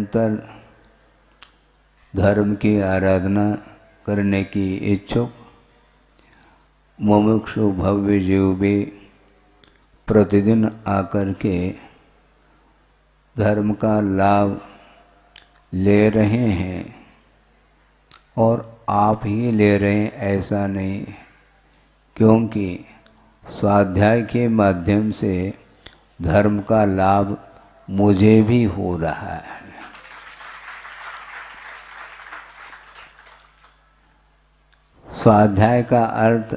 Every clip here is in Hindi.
निरंतर धर्म की आराधना करने की इच्छुक मुमुक्षु भव्य जीव भी प्रतिदिन आकर के धर्म का लाभ ले रहे हैं, और आप ही ले रहे हैं ऐसा नहीं, क्योंकि स्वाध्याय के माध्यम से धर्म का लाभ मुझे भी हो रहा है। स्वाध्याय का अर्थ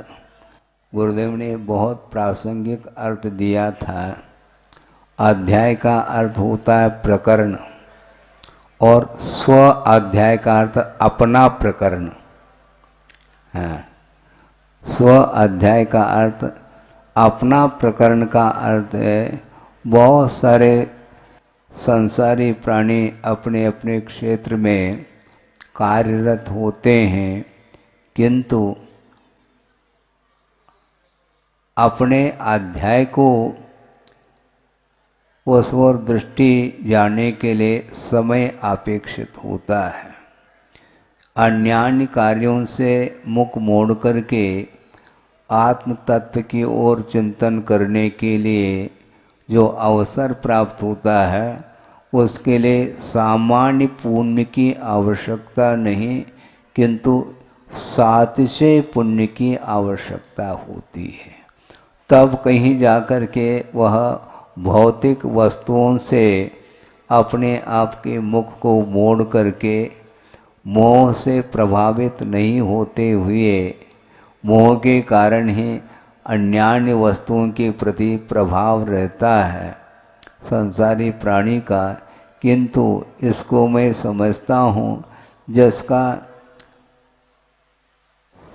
गुरुदेव ने बहुत प्रासंगिक अर्थ दिया था। अध्याय का अर्थ होता है प्रकरण, और स्व अध्याय का अर्थ अपना प्रकरण है। स्व अध्याय का अर्थ अपना प्रकरण का अर्थ है बहुत सारे संसारी प्राणी अपने अपने क्षेत्र में कार्यरत होते हैं, किंतु अपने अध्याय को उस ओर दृष्टि जाने के लिए समय अपेक्षित होता है। अन्यान्य कार्यों से मुख मोड़ करके आत्म तत्व की ओर चिंतन करने के लिए जो अवसर प्राप्त होता है, उसके लिए सामान्य पुण्य की आवश्यकता नहीं, किंतु सातिशय पुण्य की आवश्यकता होती है। तब कहीं जाकर के वह भौतिक वस्तुओं से अपने आप के मुख को मोड़ करके मोह से प्रभावित नहीं होते हुए, मोह के कारण ही अन्यान्य वस्तुओं के प्रति प्रभाव रहता है संसारी प्राणी का, किंतु इसको मैं समझता हूँ जिसका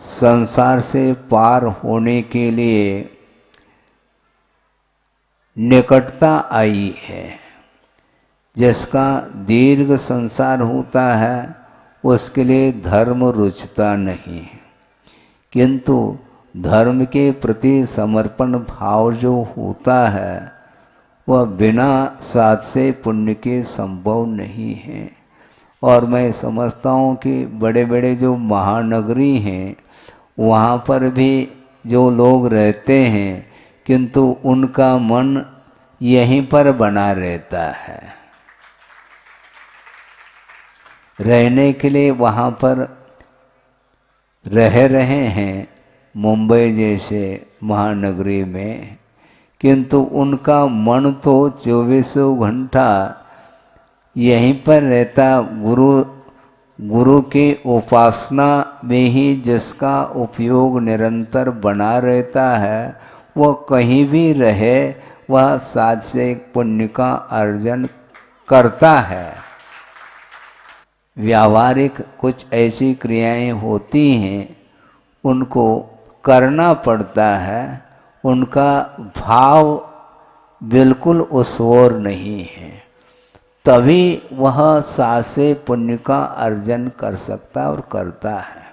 संसार से पार होने के लिए निकटता आई है, जिसका दीर्घ संसार होता है उसके लिए धर्म रुचता नहीं, किंतु धर्म के प्रति समर्पण भाव जो होता है वह बिना साथ से पुण्य के संभव नहीं है। और मैं समझता हूँ कि बड़े बड़े जो महानगरी हैं वहाँ पर भी जो लोग रहते हैं, किंतु उनका मन यहीं पर बना रहता है। रहने के लिए वहाँ पर रह रहे हैं मुंबई जैसे महानगरी में, किंतु उनका मन तो 24 घंटा यहीं पर रहता। गुरु के उपासना में ही जिसका उपयोग निरंतर बना रहता है, वह कहीं भी रहे वह सात्विक पुण्य का अर्जन करता है। व्यावहारिक कुछ ऐसी क्रियाएं होती हैं उनको करना पड़ता है, उनका भाव बिल्कुल उस ओर नहीं है, तभी वह सासे पुण्य का अर्जन कर सकता और करता है।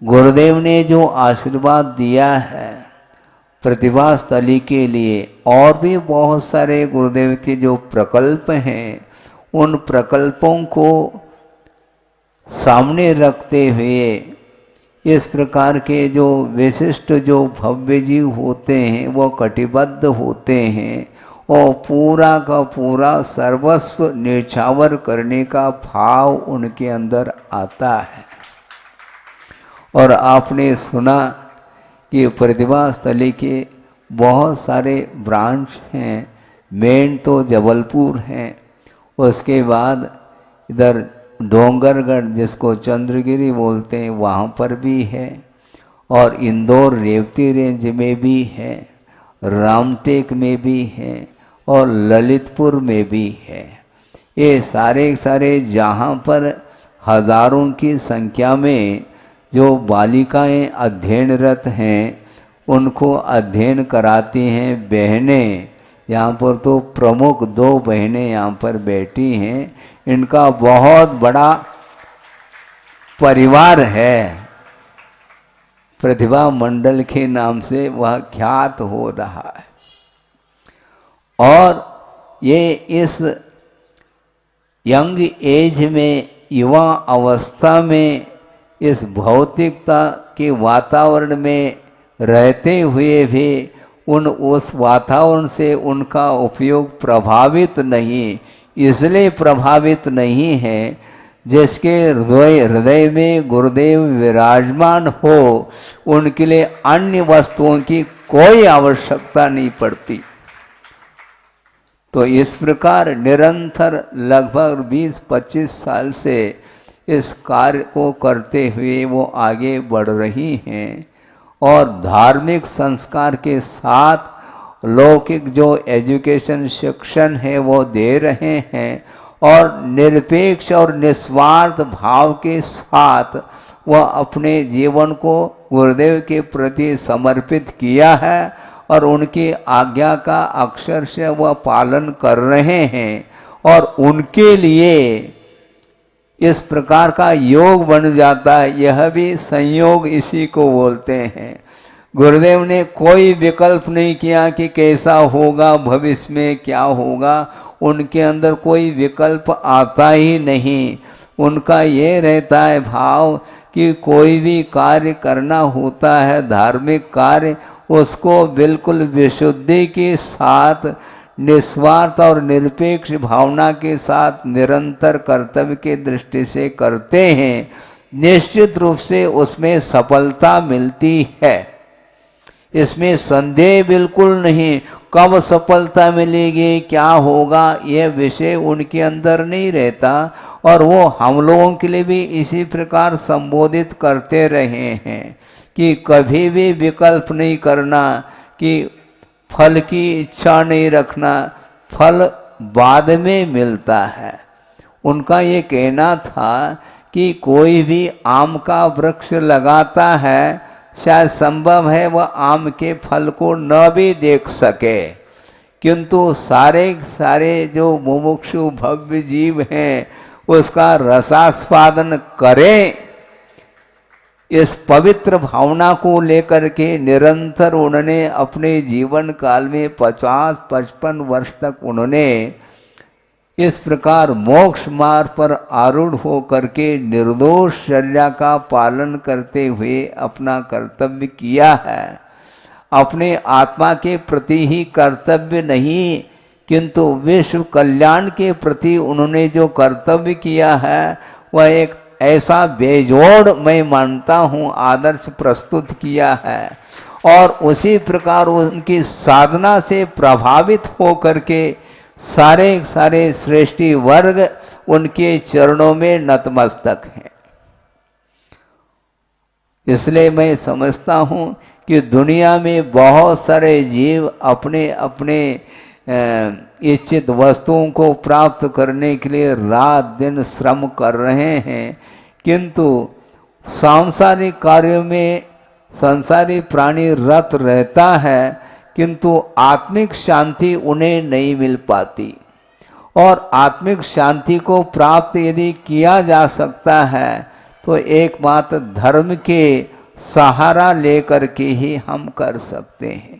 गुरुदेव ने जो आशीर्वाद दिया है प्रतिभा स्थली के लिए, और भी बहुत सारे गुरुदेव के जो प्रकल्प हैं, उन प्रकल्पों को सामने रखते हुए इस प्रकार के जो विशिष्ट जो भव्य जीव होते हैं वो कटिबद्ध होते हैं, और पूरा का पूरा सर्वस्व न्यौछावर करने का भाव उनके अंदर आता है। और आपने सुना कि प्रतिभा स्थली के बहुत सारे ब्रांच हैं। मेन तो जबलपुर हैं, उसके बाद इधर डोंगरगढ़ जिसको चंद्रगिरी बोलते हैं वहाँ पर भी है, और इंदौर रेवती रेंज में भी है, रामटेक में भी है, और ललितपुर में भी है। ये सारे जहाँ पर हजारों की संख्या में जो बालिकाएं अध्ययनरत हैं उनको अध्ययन कराती हैं बहनें। यहाँ पर तो प्रमुख 2 बहनें यहाँ पर बैठी हैं, इनका बहुत बड़ा परिवार है, प्रतिभा मंडल के नाम से वह ख्यात हो रहा है। और ये इस यंग एज में, युवा अवस्था में इस भौतिकता के वातावरण में रहते हुए भी उस वातावरण से उनका उपयोग प्रभावित नहीं, इसलिए प्रभावित नहीं है जिसके हृदय में गुरुदेव विराजमान हो, उनके लिए अन्य वस्तुओं की कोई आवश्यकता नहीं पड़ती। तो इस प्रकार निरंतर लगभग 20-25 साल से इस कार्य को करते हुए वो आगे बढ़ रही हैं और धार्मिक संस्कार के साथ लौकिक जो एजुकेशन शिक्षण है वो दे रहे हैं और निरपेक्ष और निस्वार्थ भाव के साथ वह अपने जीवन को गुरुदेव के प्रति समर्पित किया है और उनकी आज्ञा का अक्षरशः वह पालन कर रहे हैं और उनके लिए इस प्रकार का योग बन जाता है। यह भी संयोग इसी को बोलते हैं। गुरुदेव ने कोई विकल्प नहीं किया कि कैसा होगा, भविष्य में क्या होगा, उनके अंदर कोई विकल्प आता ही नहीं। उनका ये रहता है भाव कि कोई भी कार्य करना होता है, धार्मिक कार्य, उसको बिल्कुल विशुद्धि के साथ, निस्वार्थ और निरपेक्ष भावना के साथ निरंतर कर्तव्य के दृष्टि से करते हैं। निश्चित रूप से उसमें सफलता मिलती है, इसमें संदेह बिल्कुल नहीं। कब सफलता मिलेगी, क्या होगा, यह विषय उनके अंदर नहीं रहता और वो हम लोगों के लिए भी इसी प्रकार संबोधित करते रहे हैं कि कभी भी विकल्प नहीं करना, कि फल की इच्छा नहीं रखना, फल बाद में मिलता है। उनका ये कहना था कि कोई भी आम का वृक्ष लगाता है, शायद संभव है वह आम के फल को न भी देख सके, किंतु सारे जो मुमुक्षु भव्य जीव हैं उसका रसास्वादन करें, इस पवित्र भावना को लेकर के निरंतर उन्होंने अपने जीवन काल में 50-55 वर्ष तक उन्होंने इस प्रकार मोक्ष मार्ग पर आरूढ़ हो करके निर्दोष चर्या का पालन करते हुए अपना कर्तव्य किया है। अपने आत्मा के प्रति ही कर्तव्य नहीं, किंतु विश्व कल्याण के प्रति उन्होंने जो कर्तव्य किया है वह एक ऐसा बेजोड़, मैं मानता हूँ, आदर्श प्रस्तुत किया है। और उसी प्रकार उनकी साधना से प्रभावित हो करके सारे श्रेष्ठी वर्ग उनके चरणों में नतमस्तक हैं। इसलिए मैं समझता हूँ कि दुनिया में बहुत सारे जीव अपने अपने इच्छित वस्तुओं को प्राप्त करने के लिए रात दिन श्रम कर रहे हैं, किंतु सांसारिक कार्यों में संसारी प्राणी रत रहता है, किंतु आत्मिक शांति उन्हें नहीं मिल पाती। और आत्मिक शांति को प्राप्त यदि किया जा सकता है तो एकमात्र धर्म के सहारा लेकर के ही हम कर सकते हैं।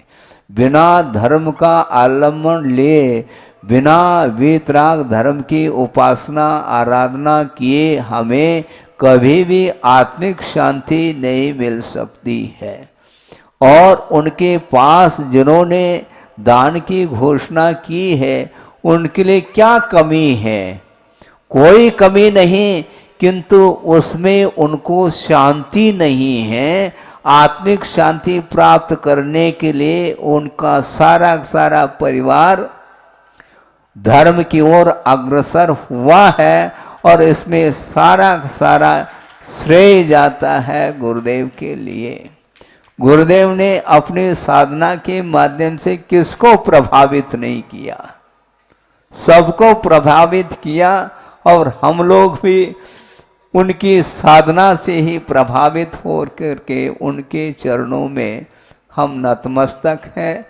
बिना धर्म का आलम्बन लिए, बिना वीतराग धर्म की उपासना आराधना किए हमें कभी भी आत्मिक शांति नहीं मिल सकती है। और उनके पास जिन्होंने दान की घोषणा की है उनके लिए क्या कमी है? कोई कमी नहीं, किंतु उसमें उनको शांति नहीं है। आत्मिक शांति प्राप्त करने के लिए उनका सारा परिवार धर्म की ओर अग्रसर हुआ है और इसमें सारा श्रेय जाता है गुरुदेव के लिए। गुरुदेव ने अपनी साधना के माध्यम से किसको प्रभावित नहीं किया, सबको प्रभावित किया। और हम लोग भी उनकी साधना से ही प्रभावित हो करके उनके चरणों में हम नतमस्तक हैं।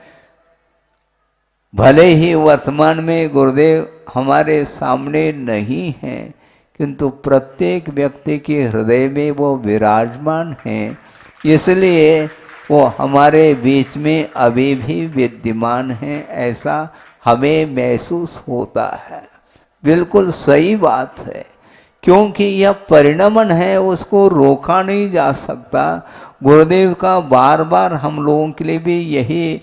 भले ही वर्तमान में गुरुदेव हमारे सामने नहीं हैं, किंतु प्रत्येक व्यक्ति के हृदय में वो विराजमान हैं, इसलिए वो हमारे बीच में अभी भी विद्यमान हैं, ऐसा हमें महसूस होता है। बिल्कुल सही बात है, क्योंकि यह परिणमन है, उसको रोका नहीं जा सकता। गुरुदेव का बार बार हम लोगों के लिए भी यही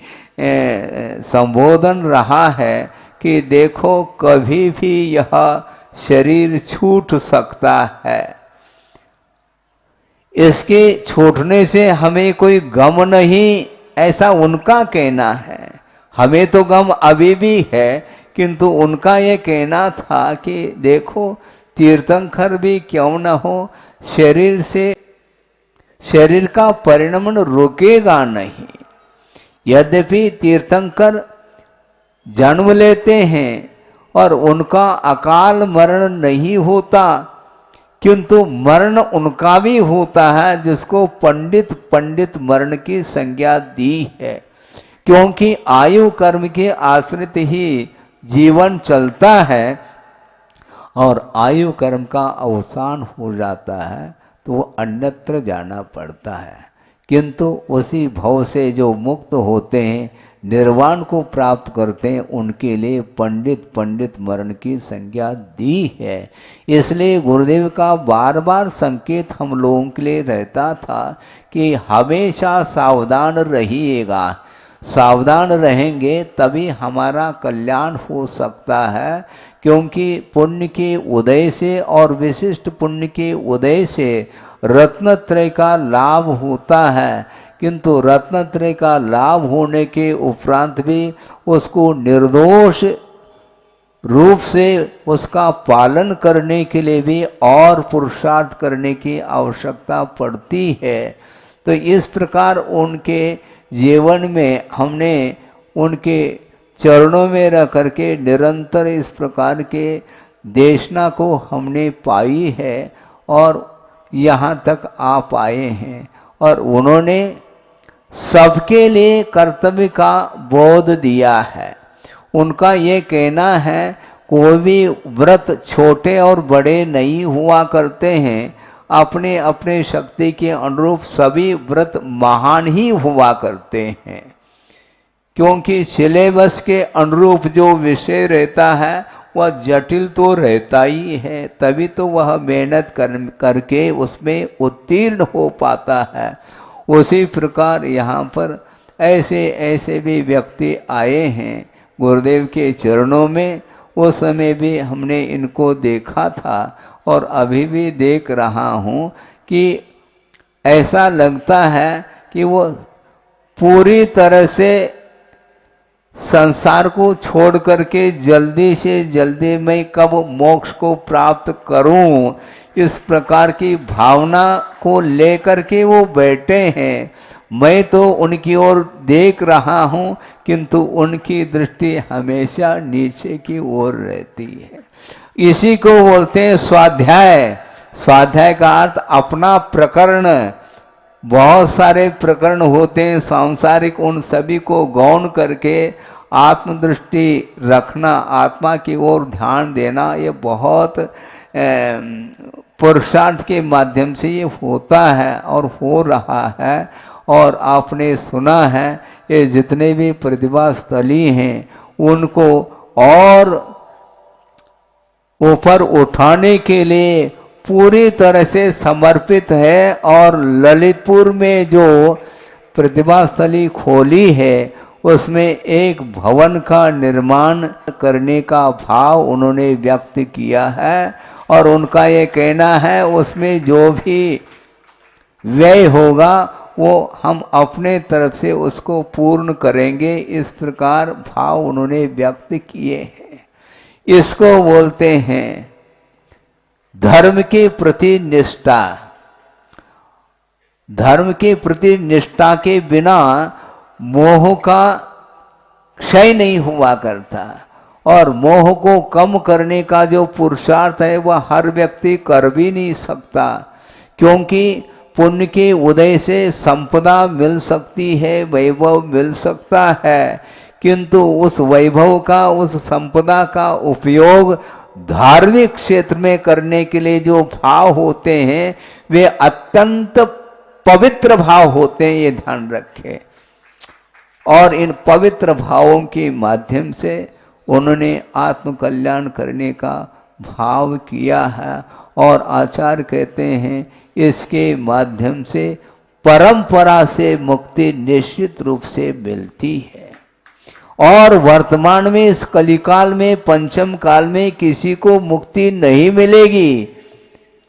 संबोधन रहा है कि देखो कभी भी यह शरीर छूट सकता है। इसके छूटने से हमें कोई गम नहीं, ऐसा उनका कहना है। हमें तो गम अभी भी है, किंतु उनका ये कहना था कि देखो तीर्थंकर भी क्यों न हो, शरीर से शरीर का परिणमन रुकेगा नहीं। यद्यपि तीर्थंकर जन्म लेते हैं और उनका अकाल मरण नहीं होता, किंतु मरण उनका भी होता है जिसको पंडित मरण की संज्ञा दी है। क्योंकि आयु कर्म के आश्रित ही जीवन चलता है और आयु कर्म का अवसान हो जाता है तो वो अन्यत्र जाना पड़ता है। किंतु उसी भव से जो मुक्त होते हैं, निर्वाण को प्राप्त करते हैं, उनके लिए पंडित मरण की संज्ञा दी है। इसलिए गुरुदेव का बार बार संकेत हम लोगों के लिए रहता था कि हमेशा सावधान रहिएगा। सावधान रहेंगे तभी हमारा कल्याण हो सकता है, क्योंकि पुण्य के उदय से और विशिष्ट पुण्य के उदय से रत्नत्रय का लाभ होता है। किंतु रत्नत्रय का लाभ होने के उपरांत भी उसको निर्दोष रूप से उसका पालन करने के लिए भी और पुरुषार्थ करने की आवश्यकता पड़ती है। तो इस प्रकार उनके जीवन में हमने उनके चरणों में रह करके निरंतर इस प्रकार के देशना को हमने पाई है और यहाँ तक आ पाए हैं। और उन्होंने सबके लिए कर्तव्य का बोध दिया है। उनका ये कहना है कोई भी व्रत छोटे और बड़े नहीं हुआ करते हैं, अपने अपने शक्ति के अनुरूप सभी व्रत महान ही हुआ करते हैं। क्योंकि सिलेबस के अनुरूप जो विषय रहता है वह जटिल तो रहता ही है, तभी तो वह मेहनत करके उसमें उत्तीर्ण हो पाता है। उसी प्रकार यहाँ पर ऐसे ऐसे भी व्यक्ति आए हैं गुरुदेव के चरणों में। उस समय भी हमने इनको देखा था और अभी भी देख रहा हूँ कि ऐसा लगता है कि वो पूरी तरह से संसार को छोड़ करके जल्दी से जल्दी मैं कब मोक्ष को प्राप्त करूं, इस प्रकार की भावना को लेकर के वो बैठे हैं। मैं तो उनकी ओर देख रहा हूं, किंतु उनकी दृष्टि हमेशा नीचे की ओर रहती है। इसी को बोलते हैं स्वाध्याय। स्वाध्याय का अर्थ अपना प्रकरण। बहुत सारे प्रकरण होते हैं सांसारिक, उन सभी को गौण करके आत्मदृष्टि रखना, आत्मा की ओर ध्यान देना, ये बहुत पुरुषार्थ के माध्यम से ये होता है और हो रहा है। और आपने सुना है ये जितने भी प्रतिभास्थली हैं उनको और ऊपर उठाने के लिए पूरी तरह से समर्पित है। और ललितपुर में जो प्रतिभास्थली खोली है उसमें एक भवन का निर्माण करने का भाव उन्होंने व्यक्त किया है। और उनका ये कहना है उसमें जो भी व्यय होगा वो हम अपने तरफ से उसको पूर्ण करेंगे, इस प्रकार भाव उन्होंने व्यक्त किए हैं। इसको बोलते हैं धर्म के प्रति निष्ठा। धर्म के प्रति निष्ठा के बिना मोह का क्षय नहीं हुआ करता। और मोह को कम करने का जो पुरुषार्थ है वह हर व्यक्ति कर भी नहीं सकता, क्योंकि पुण्य के उदय से संपदा मिल सकती है, वैभव मिल सकता है, किंतु उस वैभव का, उस संपदा का उपयोग धार्मिक क्षेत्र में करने के लिए जो भाव होते हैं वे अत्यंत पवित्र भाव होते हैं, ये ध्यान रखें। और इन पवित्र भावों के माध्यम से उन्होंने आत्म कल्याण करने का भाव किया है। और आचार्य कहते हैं इसके माध्यम से परंपरा से मुक्ति निश्चित रूप से मिलती है। और वर्तमान में इस कलिकाल में पंचम काल में किसी को मुक्ति नहीं मिलेगी।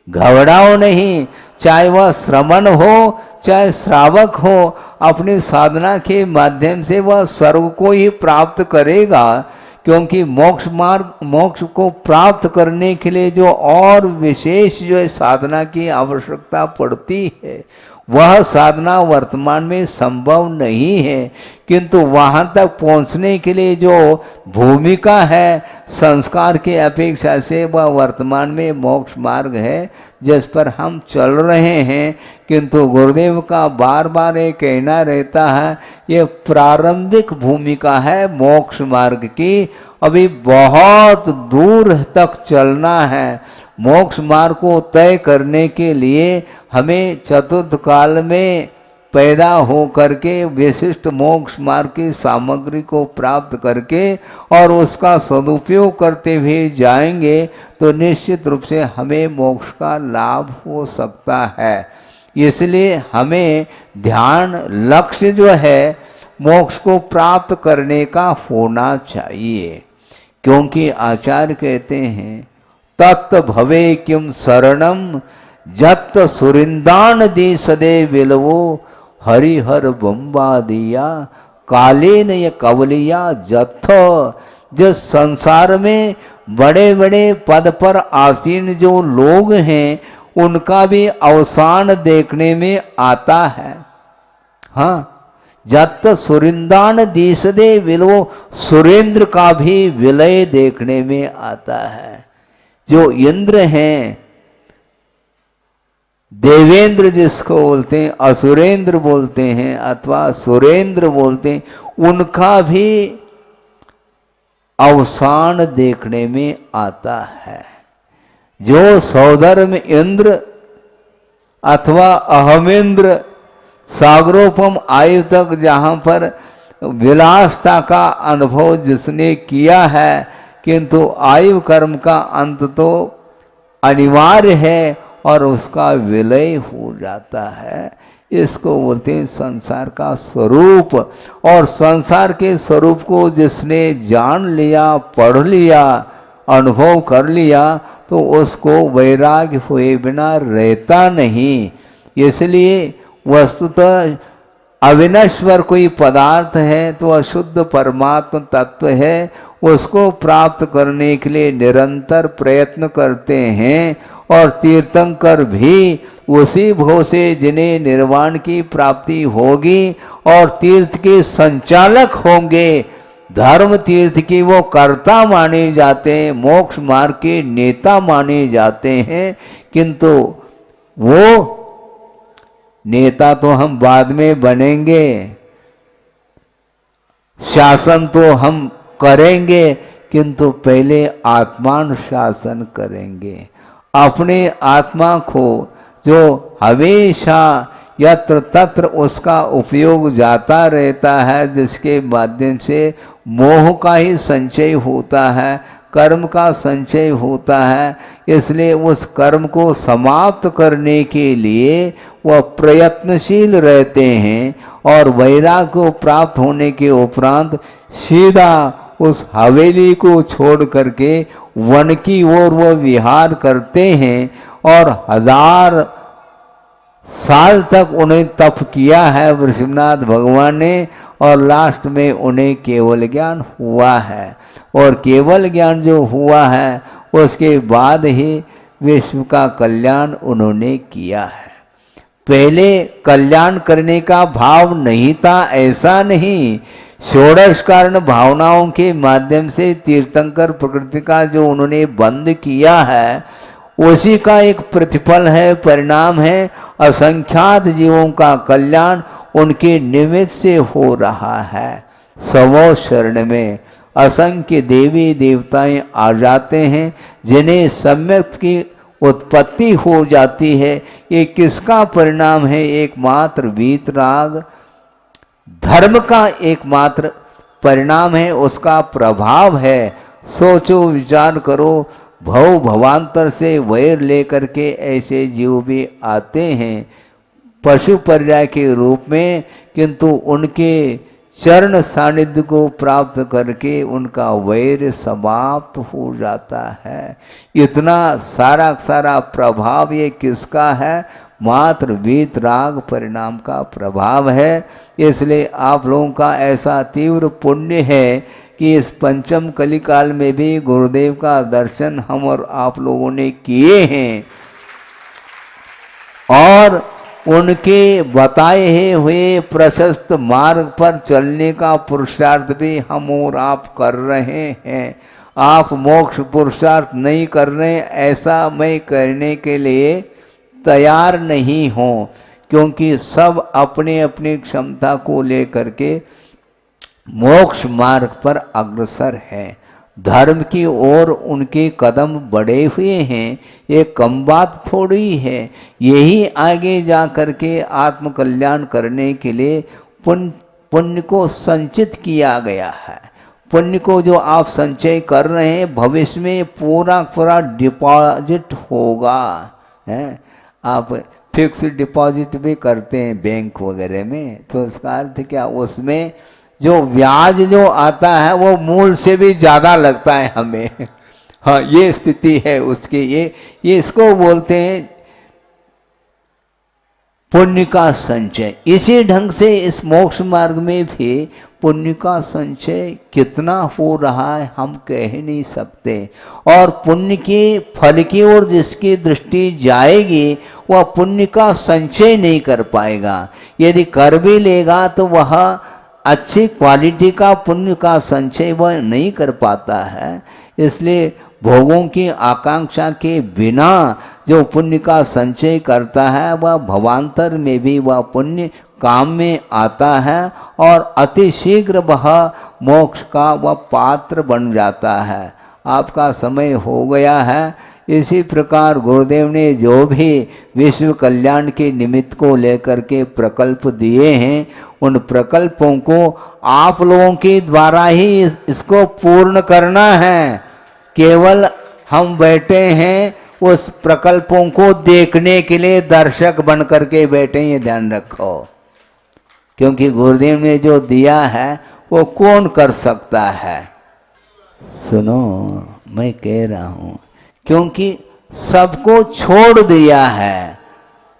घबराओ नहीं, चाहे वह श्रमण हो चाहे श्रावक हो, अपनी साधना के माध्यम से वह स्वर्ग को ही प्राप्त करेगा। क्योंकि मोक्ष को प्राप्त करने के लिए जो और विशेष जो साधना की आवश्यकता पड़ती है वह साधना वर्तमान में संभव नहीं है। किंतु वहाँ तक पहुँचने के लिए जो भूमिका है संस्कार के अपेक्षा से वह वर्तमान में मोक्ष मार्ग है जिस पर हम चल रहे हैं। किंतु गुरुदेव का बार बार ये कहना रहता है ये प्रारंभिक भूमिका है मोक्ष मार्ग की, अभी बहुत दूर तक चलना है। मोक्ष मार्ग को तय करने के लिए हमें चतुर्थ काल में पैदा हो करके विशिष्ट मोक्ष मार्ग की सामग्री को प्राप्त करके और उसका सदुपयोग करते हुए जाएंगे तो निश्चित रूप से हमें मोक्ष का लाभ हो सकता है। इसलिए हमें ध्यान लक्ष्य जो है मोक्ष को प्राप्त करने का होना चाहिए। क्योंकि आचार्य कहते हैं तत् भवे किम शरणम जत सुरिंदान दी सदे विलवो हरिहर बम्बा दिया कालीन ये कवलिया जथ। जिस संसार में बड़े बड़े पद पर आसीन जो लोग हैं उनका भी अवसान देखने में आता है। हाँ, जत सुरिंदान दीसदे विलवो, सुरेंद्र का भी विलय देखने में आता है। जो इंद्र हैं, देवेंद्र जिसको बोलते हैं, असुरेंद्र बोलते हैं अथवा सुरेंद्र बोलते हैं, उनका भी अवसान देखने में आता है। जो सौधर्म इंद्र अथवा अहमेंद्र सागरोपम आयु तक जहाँ पर विलासता का अनुभव जिसने किया है, किंतु आयु कर्म का अंत तो अनिवार्य है और उसका विलय हो जाता है। इसको बोलते हैं संसार का स्वरूप। और संसार के स्वरूप को जिसने जान लिया, पढ़ लिया, अनुभव कर लिया तो उसको वैराग्य हुए बिना रहता नहीं। इसलिए वस्तुतः अविनश्वर कोई पदार्थ है तो अशुद्ध परमात्मा तत्व है, उसको प्राप्त करने के लिए निरंतर प्रयत्न करते हैं। और तीर्थंकर भी उसी भव से जिन्हें निर्वाण की प्राप्ति होगी और तीर्थ के संचालक होंगे, धर्म तीर्थ की वो कर्ता माने जाते हैं, मोक्ष मार्ग के नेता माने जाते हैं। किंतु वो नेता तो हम बाद में बनेंगे, शासन तो हम करेंगे, किंतु पहले आत्मानुशासन करेंगे। अपने आत्मा को जो हमेशा यत्र तत्र उसका उपयोग जाता रहता है, जिसके माध्यम से मोह का ही संचय होता है, कर्म का संचय होता है। इसलिए उस कर्म को समाप्त करने के लिए वह प्रयत्नशील रहते हैं और वैराग्य को प्राप्त होने के उपरांत सीधा उस हवेली को छोड़ करके वन की ओर वह विहार करते हैं और 1000 साल तक उन्हें तप किया है वृषभनाथ भगवान ने और लास्ट में उन्हें केवल ज्ञान हुआ है। और केवल ज्ञान जो हुआ है उसके बाद ही विश्व का कल्याण उन्होंने किया है। पहले कल्याण करने का भाव नहीं था, ऐसा नहीं। षोडश कारण भावनाओं के माध्यम से तीर्थंकर प्रकृति का जो उन्होंने बंद किया है उसी का एक प्रतिफल है, परिणाम है। असंख्यात जीवों का कल्याण उनके निमित्त से हो रहा है। 100 शरण में असंख्य देवी देवताएं आ जाते हैं जिन्हें सम्यक की उत्पत्ति हो जाती है। ये किसका परिणाम है? एकमात्र वीतराग धर्म का एकमात्र परिणाम है, उसका प्रभाव है। सोचो विचार करो, भव भवांतर से वैर लेकर के ऐसे जीव भी आते हैं पशु पर्याय के रूप में, किंतु उनके चरण सानिध्य को प्राप्त करके उनका वैर समाप्त हो जाता है। इतना सारा प्रभाव ये किसका है? मात्र वीतराग परिणाम का प्रभाव है। इसलिए आप लोगों का ऐसा तीव्र पुण्य है कि इस पंचम कलिकाल में भी गुरुदेव का दर्शन हम और आप लोगों ने किए हैं और उनके बताए हुए प्रशस्त मार्ग पर चलने का पुरुषार्थ भी हम और आप कर रहे हैं। आप मोक्ष पुरुषार्थ नहीं कर रहे, ऐसा मैं करने के लिए तैयार नहीं हूँ, क्योंकि सब अपने अपनी क्षमता को लेकर के मोक्ष मार्ग पर अग्रसर है। धर्म की ओर उनके कदम बढ़े हुए हैं, ये कम बात थोड़ी है। यही आगे जा कर के आत्म कल्याण करने के लिए पुण्य को संचित किया गया है। पुण्य को जो आप संचय कर रहे हैं, भविष्य में पूरा डिपॉजिट होगा है। आप फिक्स डिपॉजिट भी करते हैं बैंक वगैरह में, तो इसका अर्थ क्या, उसमें जो ब्याज जो आता है वो मूल से भी ज़्यादा लगता है हमें। हाँ, ये स्थिति है उसकी। ये इसको बोलते हैं पुण्य का संचय। इसी ढंग से इस मोक्ष मार्ग में भी पुण्य का संचय कितना हो रहा है हम कह नहीं सकते। और पुण्य के फल की ओर जिसकी दृष्टि जाएगी वह पुण्य का संचय नहीं कर पाएगा। यदि कर भी लेगा तो वह अच्छी क्वालिटी का पुण्य का संचय वह नहीं कर पाता है। इसलिए भोगों की आकांक्षा के बिना जो पुण्य का संचय करता है वह भवांतर में भी वह पुण्य काम में आता है और अति शीघ्र वह मोक्ष का वह पात्र बन जाता है। आपका समय हो गया है। इसी प्रकार गुरुदेव ने जो भी विश्व कल्याण के निमित्त को लेकर के प्रकल्प दिए हैं, उन प्रकल्पों को आप लोगों के द्वारा ही इसको पूर्ण करना है। केवल हम बैठे हैं उस प्रकल्पों को देखने के लिए, दर्शक बन करके बैठे, ये ध्यान रखो। क्योंकि गुरुदेव ने जो दिया है वो कौन कर सकता है। सुनो, मैं कह रहा हूँ, क्योंकि सबको छोड़ दिया है।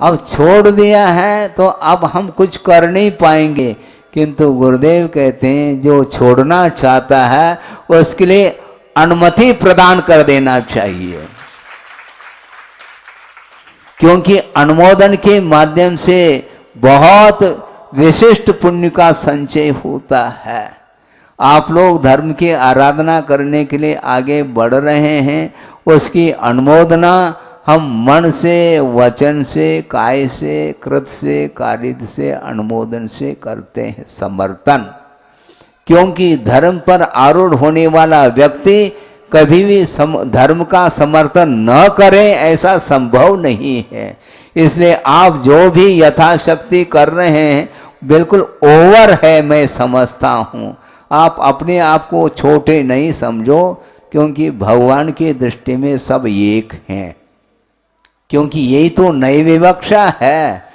अब छोड़ दिया है तो अब हम कुछ कर नहीं पाएंगे, किंतु गुरुदेव कहते हैं जो छोड़ना चाहता है उसके लिए अनुमति प्रदान कर देना चाहिए। क्योंकि अनुमोदन के माध्यम से बहुत विशिष्ट पुण्य का संचय होता है। आप लोग धर्म की आराधना करने के लिए आगे बढ़ रहे हैं, उसकी अनुमोदना हम मन से, वचन से, काय से, कृत से, कारित से, अनुमोदन से करते हैं, समर्थन। क्योंकि धर्म पर आरूढ़ होने वाला व्यक्ति कभी भी धर्म का समर्थन न करे ऐसा संभव नहीं है। इसलिए आप जो भी यथाशक्ति कर रहे हैं बिल्कुल ओवर है, मैं समझता हूँ। आप अपने आप को छोटे नहीं समझो, क्योंकि भगवान की दृष्टि में सब एक हैं। क्योंकि यही तो नई विवक्षा है।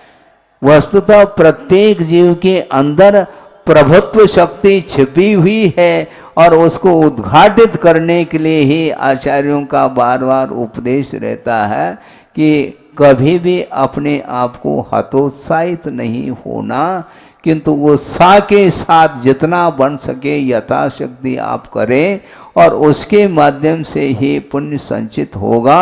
वस्तुतः प्रत्येक जीव के अंदर प्रभुत्व शक्ति छिपी हुई है और उसको उद्घाटित करने के लिए ही आचार्यों का बार बार उपदेश रहता है कि कभी भी अपने आप को हतोत्साहित नहीं होना, किंतु वो उत्साह के साथ जितना बन सके यथाशक्ति आप करें और उसके माध्यम से ही पुण्य संचित होगा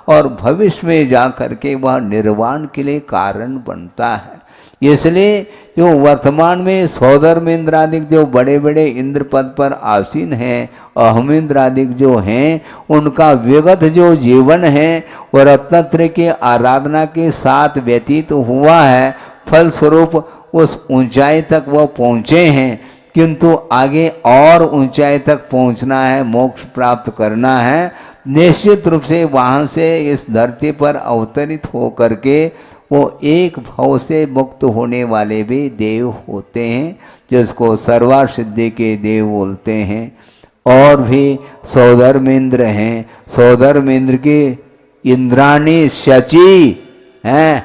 और भविष्य में जा कर के वह निर्वाण के लिए कारण बनता है। इसलिए जो वर्तमान में सौधर्मेंद्रादिक जो बड़े बड़े इंद्र पद पर आसीन हैं, अहमेंद्रादिक जो हैं, उनका विगत जो जीवन है वह रत्नत्रय के आराधना के साथ व्यतीत हुआ है। फलस्वरूप उस ऊंचाई तक वह पहुँचे हैं, किंतु आगे और ऊंचाई तक पहुँचना है, मोक्ष प्राप्त करना है। निश्चित रूप से वहाँ से इस धरती पर अवतरित हो करके वो एक भाव से मुक्त होने वाले भी देव होते हैं, जिसको सर्वासिद्धि के देव बोलते हैं। और भी सौधर्मेंद्र हैं, सौधर्मेंद्र के इंद्राणी शची हैं,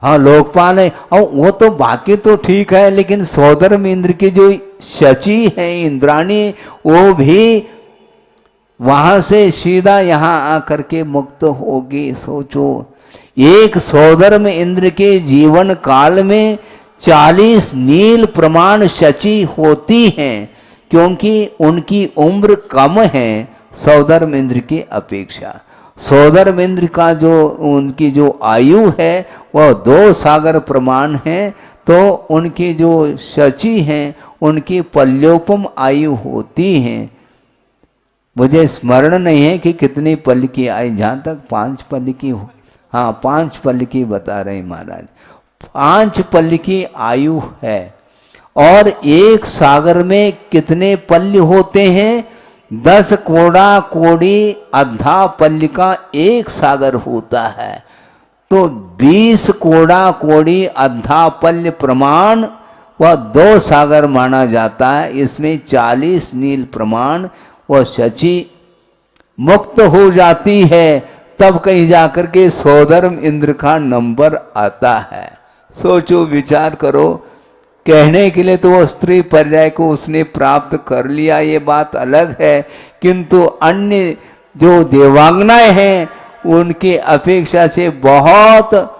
हाँ लोकपाल है। और वो तो बाकी तो ठीक है, लेकिन सौधर्मेंद्र के जो शची है इंद्राणी, वो भी वहां से सीधा यहाँ आकर के मुक्त होगी। सोचो, एक सौधर्म इंद्र के जीवन काल में 40 नील प्रमाण शची होती हैं, क्योंकि उनकी उम्र कम है सौधर्म इंद्र की अपेक्षा। सौधर्म इंद्र का जो उनकी जो आयु है वह 2 सागर प्रमाण है, तो उनकी जो शची हैं उनकी पल्योपम आयु होती हैं। मुझे स्मरण नहीं है कि कितनी पल की आई, जहाँ तक 5 पल की हो, हाँ 5 पल की बता रहे महाराज, 5 पल की आयु है। और एक सागर में कितने पल्य होते हैं? 10 कोड़ा कोड़ी अद्धा पल्य का एक सागर होता है। तो 20 कोड़ा कोड़ी अद्धा पल्य प्रमाण वह 2 सागर माना जाता है। इसमें 40 नील प्रमाण वह शची मुक्त हो जाती है, तब कहीं जाकर के सौधर्म इंद्र का नंबर आता है। सोचो, विचार करो। कहने के लिए तो वो स्त्री पर्याय को उसने प्राप्त कर लिया, ये बात अलग है, किंतु अन्य जो देवांगनाएं हैं उनकी अपेक्षा से बहुत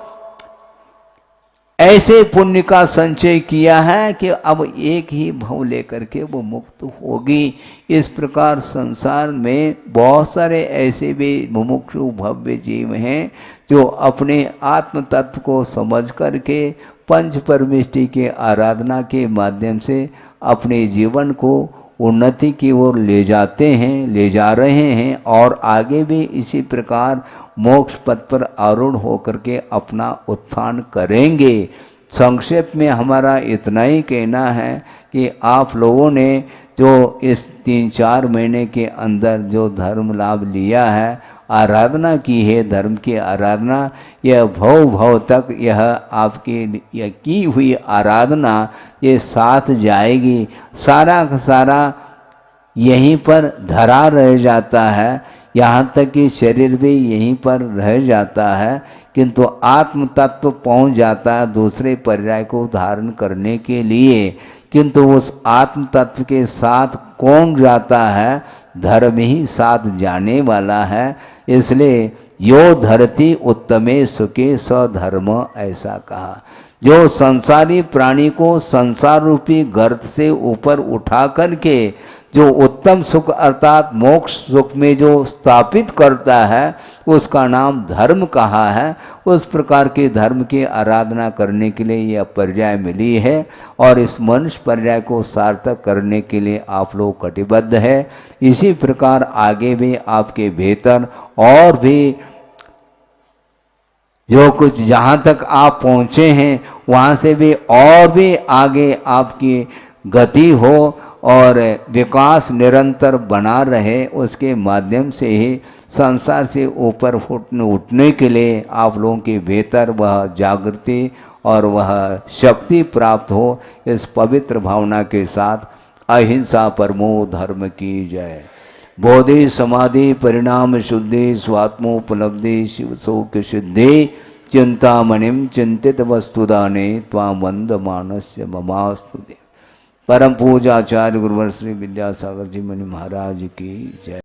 ऐसे पुण्य का संचय किया है कि अब एक ही भव लेकर के वो मुक्त होगी। इस प्रकार संसार में बहुत सारे ऐसे भी मुमुक्षु भव्य जीव हैं जो अपने आत्म तत्व को समझ करके पंच परमेष्टि के आराधना के माध्यम से अपने जीवन को उन्नति की ओर ले जाते हैं, ले जा रहे हैं, और आगे भी इसी प्रकार मोक्ष पथ पर आरूढ़ होकर के अपना उत्थान करेंगे। संक्षेप में हमारा इतना ही कहना है कि आप लोगों ने जो इस 3-4 महीने के अंदर जो धर्म लाभ लिया है, आराधना की है, धर्म की आराधना, यह भव भव तक यह आपकी यह की हुई आराधना ये साथ जाएगी। सारा का सारा यहीं पर धरा रह जाता है, यहाँ तक कि शरीर भी यहीं पर रह जाता है, किंतु आत्म तत्व पहुँच जाता है दूसरे पर्याय को धारण करने के लिए। किंतु उस आत्म तत्व के साथ कौन जाता है? धर्म ही साथ जाने वाला है। इसलिए यो धरती उत्तमे सुखे सधर्म ऐसा कहा। जो संसारी प्राणी को संसार रूपी गर्त से ऊपर उठा करके जो उत्तम सुख अर्थात मोक्ष सुख में जो स्थापित करता है उसका नाम धर्म कहा है। उस प्रकार के धर्म की आराधना करने के लिए यह पर्याय मिली है, और इस मनुष्य पर्याय को सार्थक करने के लिए आप लोग कटिबद्ध है। इसी प्रकार आगे भी आपके भीतर और भी जो कुछ जहाँ तक आप पहुँचे हैं वहाँ से भी और भी आगे आपकी गति हो और विकास निरंतर बना रहे, उसके माध्यम से ही संसार से ऊपर उठने के लिए आप लोगों के भीतर वह जागृति और वह शक्ति प्राप्त हो। इस पवित्र भावना के साथ अहिंसा परमो धर्म की जय। बोधि समाधि परिणाम शुद्धि स्वात्मोपलब्धि शिव शोक सिद्धि चिंतामणिम चिंतित वस्तुदाने त्वां वंद मानस्य ममास्तुते। परम पूज्य आचार्य गुरुवर श्री विद्यासागर जी मुनि महाराज की जय।